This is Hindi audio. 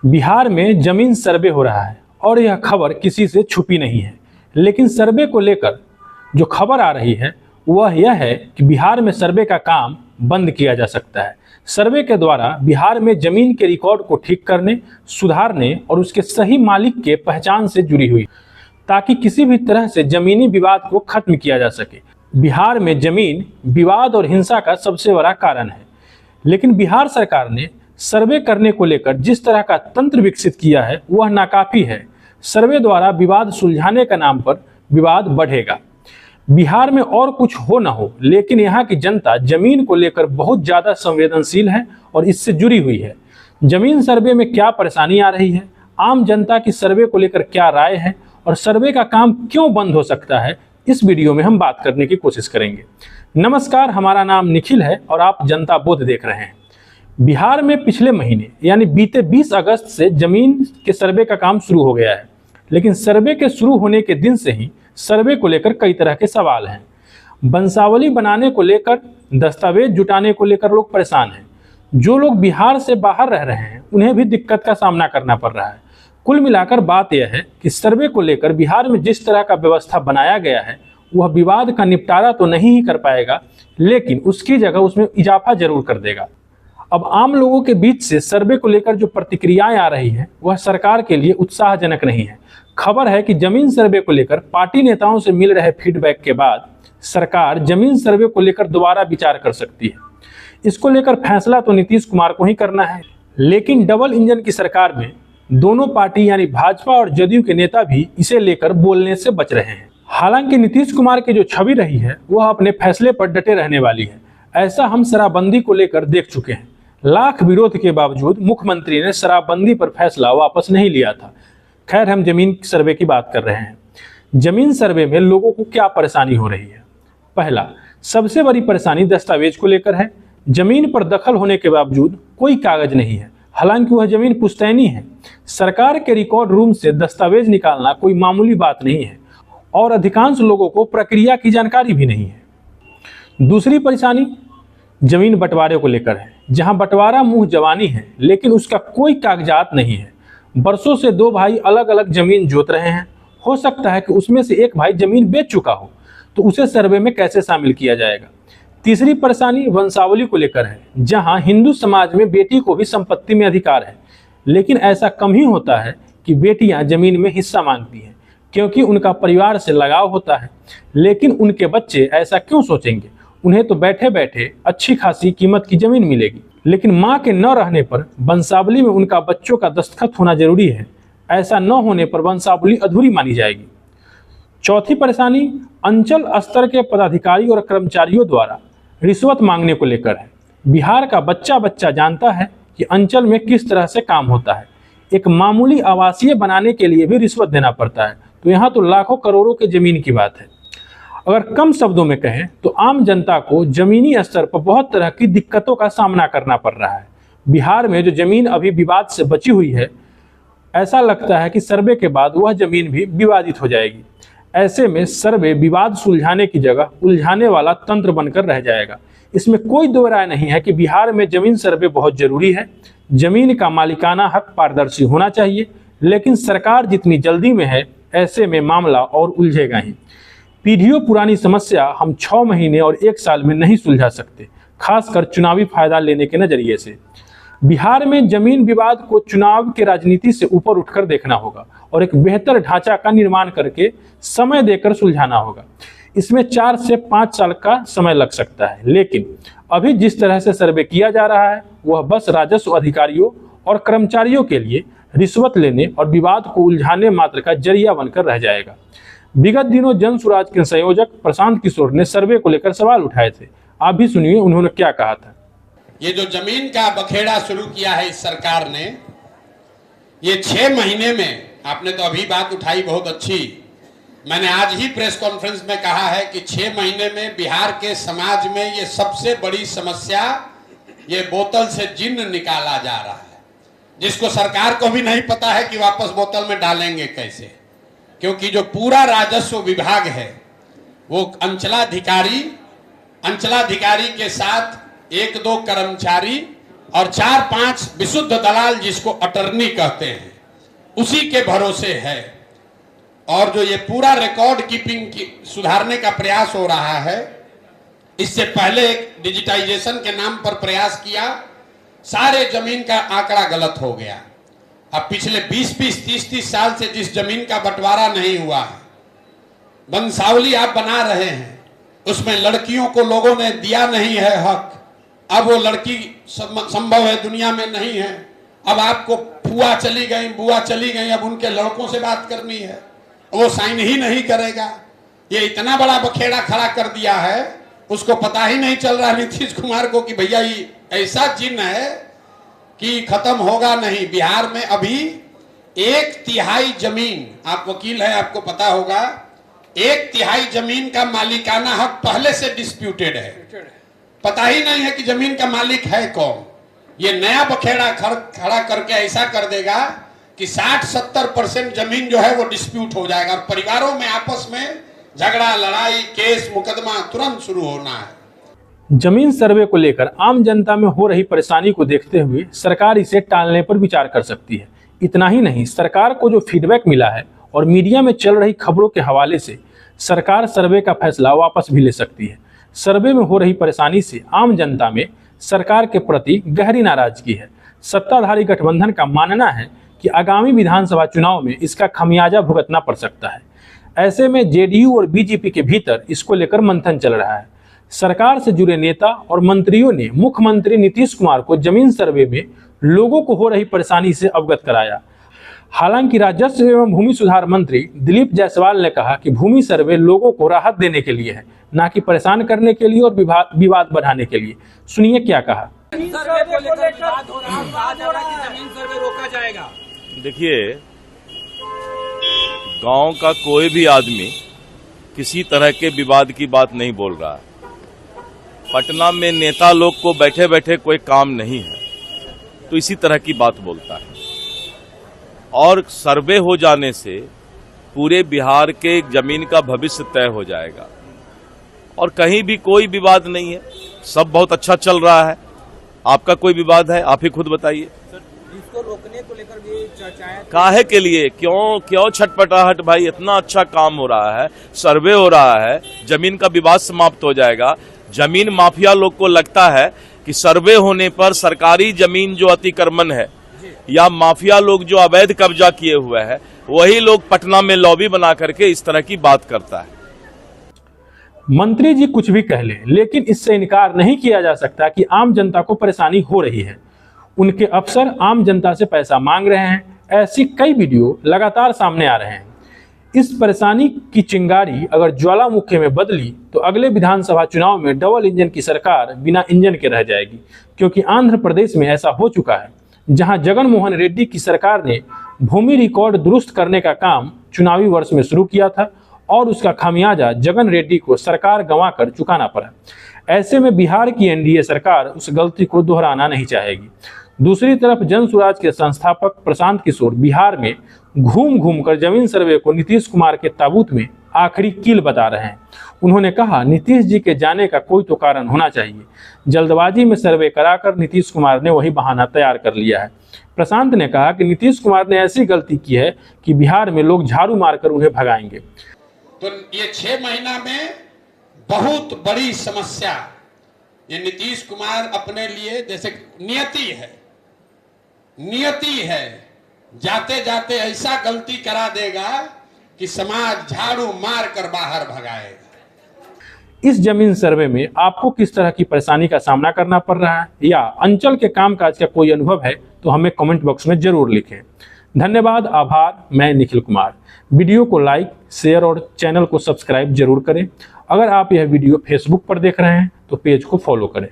बिहार में जमीन सर्वे हो रहा है और यह खबर किसी से छुपी नहीं है। लेकिन सर्वे को लेकर जो खबर आ रही है वह यह है कि बिहार में सर्वे का काम बंद किया जा सकता है। सर्वे के द्वारा बिहार में जमीन के रिकॉर्ड को ठीक करने, सुधारने और उसके सही मालिक के पहचान से जुड़ी हुई, ताकि किसी भी तरह से जमीनी विवाद को खत्म किया जा सके। बिहार में जमीन विवाद और हिंसा का सबसे बड़ा कारण है। लेकिन बिहार सरकार ने सर्वे करने को लेकर जिस तरह का तंत्र विकसित किया है वह नाकाफी है। सर्वे द्वारा विवाद सुलझाने का नाम पर विवाद बढ़ेगा। बिहार में और कुछ हो न हो, लेकिन यहाँ की जनता जमीन को लेकर बहुत ज़्यादा संवेदनशील है और इससे जुड़ी हुई है। जमीन सर्वे में क्या परेशानी आ रही है, आम जनता की सर्वे को लेकर क्या राय है और सर्वे का काम क्यों बंद हो सकता है, इस वीडियो में हम बात करने की कोशिश करेंगे। नमस्कार, हमारा नाम निखिल है और आप जनता बोध देख रहे हैं। बिहार में पिछले महीने यानी बीते 20 अगस्त से जमीन के सर्वे का काम शुरू हो गया है। लेकिन सर्वे के शुरू होने के दिन से ही सर्वे को लेकर कई तरह के सवाल हैं। वंशावली बनाने को लेकर, दस्तावेज जुटाने को लेकर लोग परेशान हैं। जो लोग बिहार से बाहर रह रहे हैं उन्हें भी दिक्कत का सामना करना पड़ रहा है। कुल मिलाकर बात यह है कि सर्वे को लेकर बिहार में जिस तरह का व्यवस्था बनाया गया है वह विवाद का निपटारा तो नहीं ही कर पाएगा, लेकिन उसकी जगह उसमें इजाफा जरूर कर देगा। अब आम लोगों के बीच से सर्वे को लेकर जो प्रतिक्रियाएं आ रही हैं वह सरकार के लिए उत्साहजनक नहीं है। खबर है कि जमीन सर्वे को लेकर पार्टी नेताओं से मिल रहे फीडबैक के बाद सरकार जमीन सर्वे को लेकर दोबारा विचार कर सकती है। इसको लेकर फैसला तो नीतीश कुमार को ही करना है, लेकिन डबल इंजन की सरकार में दोनों पार्टी यानी भाजपा और जदयू के नेता भी इसे लेकर बोलने से बच रहे हैं। हालांकि नीतीश कुमार की जो छवि रही है वह अपने फैसले पर डटे रहने वाली है। ऐसा हम शराबबंदी को लेकर देख चुके हैं। लाख विरोध के बावजूद मुख्यमंत्री ने शराबबंदी पर फैसला वापस नहीं लिया था। खैर, हम जमीन सर्वे की बात कर रहे हैं। जमीन सर्वे में लोगों को क्या परेशानी हो रही है? पहला, सबसे बड़ी परेशानी दस्तावेज को लेकर है। जमीन पर दखल होने के बावजूद कोई कागज नहीं है, हालांकि वह जमीन पुश्तैनी है। सरकार के रिकॉर्ड रूम से दस्तावेज निकालना कोई मामूली बात नहीं है और अधिकांश लोगों को प्रक्रिया की जानकारी भी नहीं है। दूसरी परेशानी जमीन बंटवारे को लेकर है, जहां बंटवारा मुंह जवानी है लेकिन उसका कोई कागजात नहीं है। बरसों से दो भाई अलग अलग जमीन जोत रहे हैं। हो सकता है कि उसमें से एक भाई जमीन बेच चुका हो, तो उसे सर्वे में कैसे शामिल किया जाएगा? तीसरी परेशानी वंशावली को लेकर है, जहां हिंदू समाज में बेटी को भी संपत्ति में अधिकार है, लेकिन ऐसा कम ही होता है कि बेटियां जमीन में हिस्सा मांगती हैं, क्योंकि उनका परिवार से लगाव होता है। लेकिन उनके बच्चे ऐसा क्यों सोचेंगे? उन्हें तो बैठे बैठे अच्छी खासी कीमत की जमीन मिलेगी। लेकिन माँ के न रहने पर वंशावली में उनका बच्चों का दस्तखत होना जरूरी है। ऐसा न होने पर वंशावली अधूरी मानी जाएगी। चौथी परेशानी अंचल स्तर के पदाधिकारी और कर्मचारियों द्वारा रिश्वत मांगने को लेकर है। बिहार का बच्चा बच्चा जानता है कि अंचल में किस तरह से काम होता है। एक मामूली आवासीय बनाने के लिए भी रिश्वत देना पड़ता है, तो यहाँ तो लाखों करोड़ों के जमीन की बात है। अगर कम शब्दों में कहें तो आम जनता को जमीनी स्तर पर बहुत तरह की दिक्कतों का सामना करना पड़ रहा है। बिहार में जो जमीन अभी विवाद से बची हुई है, ऐसा लगता है कि सर्वे के बाद वह जमीन भी विवादित हो जाएगी। ऐसे में सर्वे विवाद सुलझाने की जगह उलझाने वाला तंत्र बनकर रह जाएगा। इसमें कोई दो राय नहीं है कि बिहार में जमीन सर्वे बहुत जरूरी है। जमीन का मालिकाना हक पारदर्शी होना चाहिए, लेकिन सरकार जितनी जल्दी में है ऐसे में मामला और उलझेगा ही। पीढ़ियों पुरानी समस्या हम 6 महीने और 1 साल में नहीं सुलझा सकते, खासकर चुनावी फायदा लेने के नजरिए से। बिहार में जमीन विवाद को चुनाव के राजनीति से ऊपर उठकर देखना होगा और एक बेहतर ढांचा का निर्माण करके समय देकर सुलझाना होगा। इसमें 4 से 5 साल का समय लग सकता है, लेकिन अभी जिस तरह से सर्वे किया जा रहा है वह बस राजस्व अधिकारियों और कर्मचारियों के लिए रिश्वत लेने और विवाद को उलझाने मात्र का जरिया बनकर रह जाएगा। विगत दिनों जन सुराज के संयोजक प्रशांत किशोर ने सर्वे को लेकर सवाल उठाए थे। आप भी सुनिए उन्होंने क्या कहा था। ये जो जमीन का बखेड़ा शुरू किया है इस सरकार ने, ये 6 महीने में, आपने तो अभी बात उठाई बहुत अच्छी, मैंने आज ही प्रेस कॉन्फ्रेंस में कहा है कि 6 महीने में बिहार के समाज में ये सबसे बड़ी समस्या, ये बोतल से जिन्न निकाला जा रहा है, जिसको सरकार को भी नहीं पता है कि वापस बोतल में डालेंगे कैसे। क्योंकि जो पूरा राजस्व विभाग है वो अंचलाधिकारी के साथ 1-2 कर्मचारी और 4-5 विशुद्ध दलाल जिसको अटर्नी कहते हैं, उसी के भरोसे है। और जो ये पूरा रिकॉर्ड कीपिंग की सुधारने का प्रयास हो रहा है, इससे पहले एक डिजिटाइजेशन के नाम पर प्रयास किया, सारे जमीन का आंकड़ा गलत हो गया। अब पिछले 20-20, 30-30 साल से जिस जमीन का बंटवारा नहीं हुआ है, वंशावली आप बना रहे हैं, उसमें लड़कियों को लोगों ने दिया नहीं है हक। अब वो लड़की संभव है दुनिया में नहीं है। अब आपको फुआ चली गई, बुआ चली गई, अब उनके लड़कों से बात करनी है, वो साइन ही नहीं करेगा। ये इतना बड़ा बखेड़ा खड़ा कर दिया है, उसको पता ही नहीं चल रहा नीतीश कुमार को कि भैया ये ऐसा चिन्ह है कि खत्म होगा नहीं। बिहार में अभी 1/3 जमीन, आप वकील हैं, आपको पता होगा, 1/3 जमीन का मालिकाना हक पहले से डिस्प्यूटेड है। पता ही नहीं है कि जमीन का मालिक है कौन। ये नया बखेड़ा खड़ा करके ऐसा कर देगा कि 60-70% जमीन जो है वो डिस्प्यूट हो जाएगा और परिवारों में आपस में झगड़ा, लड़ाई, केस, मुकदमा तुरंत शुरू होना है। जमीन सर्वे को लेकर आम जनता में हो रही परेशानी को देखते हुए सरकार इसे टालने पर विचार कर सकती है। इतना ही नहीं, सरकार को जो फीडबैक मिला है और मीडिया में चल रही खबरों के हवाले से सरकार सर्वे का फैसला वापस भी ले सकती है। सर्वे में हो रही परेशानी से आम जनता में सरकार के प्रति गहरी नाराजगी है। सत्ताधारी गठबंधन का मानना है कि आगामी विधानसभा चुनाव में इसका खमियाजा भुगतना पड़ सकता है। ऐसे में जेडीयू और बीजेपी के भीतर इसको लेकर मंथन चल रहा है। सरकार से जुड़े नेता और मंत्रियों ने मुख्यमंत्री नीतीश कुमार को जमीन सर्वे में लोगों को हो रही परेशानी से अवगत कराया। हालांकि राजस्व एवं भूमि सुधार मंत्री दिलीप जायसवाल ने कहा कि भूमि सर्वे लोगों को राहत देने के लिए है, न कि परेशान करने के लिए और विवाद बढ़ाने के लिए। सुनिए क्या कहा। देखिए, गांव का कोई भी आदमी किसी तरह के विवाद की बात नहीं बोल रहा है। पटना में नेता लोग को बैठे बैठे कोई काम नहीं है तो इसी तरह की बात बोलता है। और सर्वे हो जाने से पूरे बिहार के जमीन का भविष्य तय हो जाएगा और कहीं भी कोई विवाद नहीं है, सब बहुत अच्छा चल रहा है। आपका कोई विवाद है? आप ही खुद बताइए। इसको रोकने को लेकर भी चर्चाएं काहे के लिए? क्यों छटपटाहट भाई? इतना अच्छा काम हो रहा है, सर्वे हो रहा है, जमीन का विवाद समाप्त हो जाएगा। जमीन माफिया लोग को लगता है कि सर्वे होने पर सरकारी जमीन जो अतिक्रमण है या माफिया लोग जो अवैध कब्जा किए हुए हैं, वही लोग पटना में लॉबी बना करके इस तरह की बात करता है। मंत्री जी कुछ भी कह लें, लेकिन इससे इनकार नहीं किया जा सकता कि आम जनता को परेशानी हो रही है। उनके अफसर आम जनता से पैसा मांग रहे हैं। ऐसी कई वीडियो लगातार सामने आ रहे हैं। इस परेशानी की चिंगारी अगर ज्वालामुखी में बदली तो अगले विधानसभा चुनाव में डबल इंजन की सरकार बिना इंजन के रह जाएगी, क्योंकि आंध्र प्रदेश में ऐसा हो चुका है, जहां जगन मोहन रेड्डी की सरकार ने भूमि रिकॉर्ड दुरुस्त करने का काम चुनावी वर्ष में शुरू किया था और उसका खामियाजा जगन रेड्डी को सरकार गंवाकर चुकाना पड़ा। ऐसे में बिहार की एनडीए सरकार उस गलती को दोहराना नहीं चाहेगी। दूसरी तरफ जन स्वराज के संस्थापक प्रशांत किशोर बिहार में घूम घूम कर जमीन सर्वे को नीतीश कुमार के ताबूत में आखिरी कील बता रहे हैं। उन्होंने कहा, नीतीश जी के जाने का कोई तो कारण होना चाहिए। जल्दबाजी में सर्वे कराकर नीतीश कुमार ने वही बहाना तैयार कर लिया है। प्रशांत ने कहा कि नीतीश कुमार ने ऐसी गलती की है कि बिहार में लोग झाड़ू मारकर उन्हें भगाएंगे। तो ये 6 महीना में बहुत बड़ी समस्या ये नीतीश कुमार अपने लिए, जैसे नियति है, जाते जाते ऐसा गलती करा देगा कि समाज झाड़ू मार कर बाहर भगाएगा। इस जमीन सर्वे में आपको किस तरह की परेशानी का सामना करना पड़ रहा है या अंचल के कामकाज का कोई अनुभव है तो हमें कमेंट बॉक्स में जरूर लिखें। धन्यवाद, आभार। मैं निखिल कुमार। वीडियो को लाइक, शेयर और चैनल को सब्सक्राइब जरूर करें। अगर आप यह वीडियो फेसबुक पर देख रहे हैं तो पेज को फॉलो करें।